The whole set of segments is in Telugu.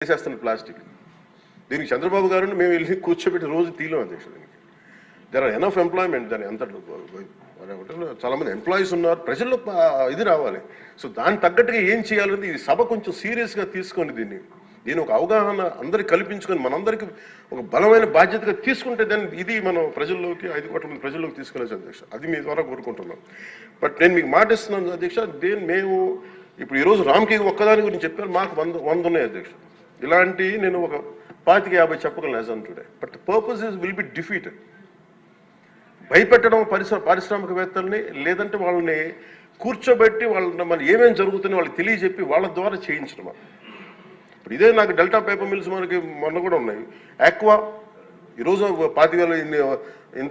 చేసేస్తున్న ప్లాస్టిక్. దీనికి చంద్రబాబు గారిని మేము వెళ్ళి కూర్చోబెట్టి రోజు తీయలేం అధ్యక్షుడు. దీనికి దర్ ఆర్ ఎనఫ్ ఎంప్లాయ్మెంట్. దాని ఎంత చాలామంది ఎంప్లాయీస్ ఉన్నారు, ప్రజల్లో ఇది రావాలి. సో దానికి తగ్గట్టుగా ఏం చేయాలంటే ఈ సభ కొంచెం సీరియస్గా తీసుకొని దీని ఒక అవగాహన అందరికి కల్పించుకొని మనందరికీ ఒక బలమైన బాధ్యతగా తీసుకుంటే దాన్ని ఇది మనం ప్రజల్లోకి 5 కోట్ల మంది ప్రజల్లోకి తీసుకెళ్ళచ్చు అధ్యక్ష. అది మీ ద్వారా కోరుకుంటున్నాం. బట్ నేను మీకు మాట ఇస్తున్నాను అధ్యక్ష, మేము ఇప్పుడు ఈరోజు రామ్కి ఒక్కదాని గురించి చెప్పారు, మాకు 100 ఉన్నాయి అధ్యక్ష. ఇలాంటి నేను ఒక 25-50 చెప్పగలను as on today. But the purpose will be defeated. భయపెట్టడం పారిశ్రామికవేత్తల్ని, లేదంటే వాళ్ళని కూర్చోబెట్టి వాళ్ళని మన ఏమేమి జరుగుతున్నాయి వాళ్ళకి తెలియజెప్పి వాళ్ళ ద్వారా చేయించడం. ఇప్పుడు ఇదే నాకు డెల్టా పేపర్ మిల్స్ మనకి మొన్న కూడా ఉన్నాయి. ఆక్వా ఈరోజు 25,000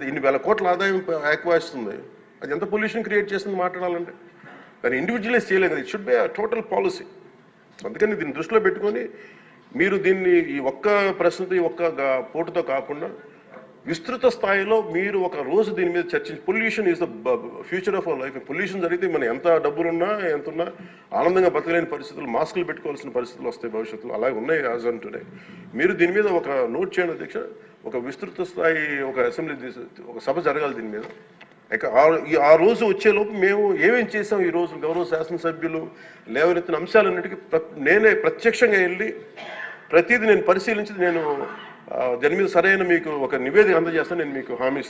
ఇన్ని వేల కోట్ల ఆదాయం ఆక్వా ఇస్తుంది. అది ఎంత పొల్యూషన్ క్రియేట్ చేస్తుంది మాట్లాడాలంటే. కానీ ఇండివిజువలైజ్ చేయలేదు. It should be total policy. అందుకని దీన్ని దృష్టిలో పెట్టుకొని మీరు దీన్ని ఈ ఒక్క ప్రశ్నతో ఈ ఒక్క పోటుతో కాకుండా విస్తృత స్థాయిలో మీరు ఒక రోజు దీని మీద చర్చించి, pollution is the future of our life. Pollution జరిగితే మనం ఎంత డబ్బులున్నా ఎంతున్నా ఆనందంగా బతకలేని పరిస్థితులు, మాస్కులు పెట్టుకోవాల్సిన పరిస్థితులు వస్తాయి భవిష్యత్తులో. అలాగే ఉన్నాయి యాజ్ ఆన్ టుడే. మీరు దీని మీద ఒక నోట్ చేయండి అధ్యక్ష. ఒక విస్తృత స్థాయి ఒక అసెంబ్లీ ఒక సభ జరగాలి దీని మీద. ఆ రోజు వచ్చేలోపు మేము ఏమేం చేసాం, ఈ రోజు గౌరవ శాసనసభ్యులు లేవనెత్తిన అంశాలన్నిటికీ నేనే ప్రత్యక్షంగా వెళ్ళి ప్రతిదీ నేను పరిశీలించి నేను దాని మీద సరైన మీకు ఒక నివేదిక అందజేస్తాను. నేను మీకు హామీ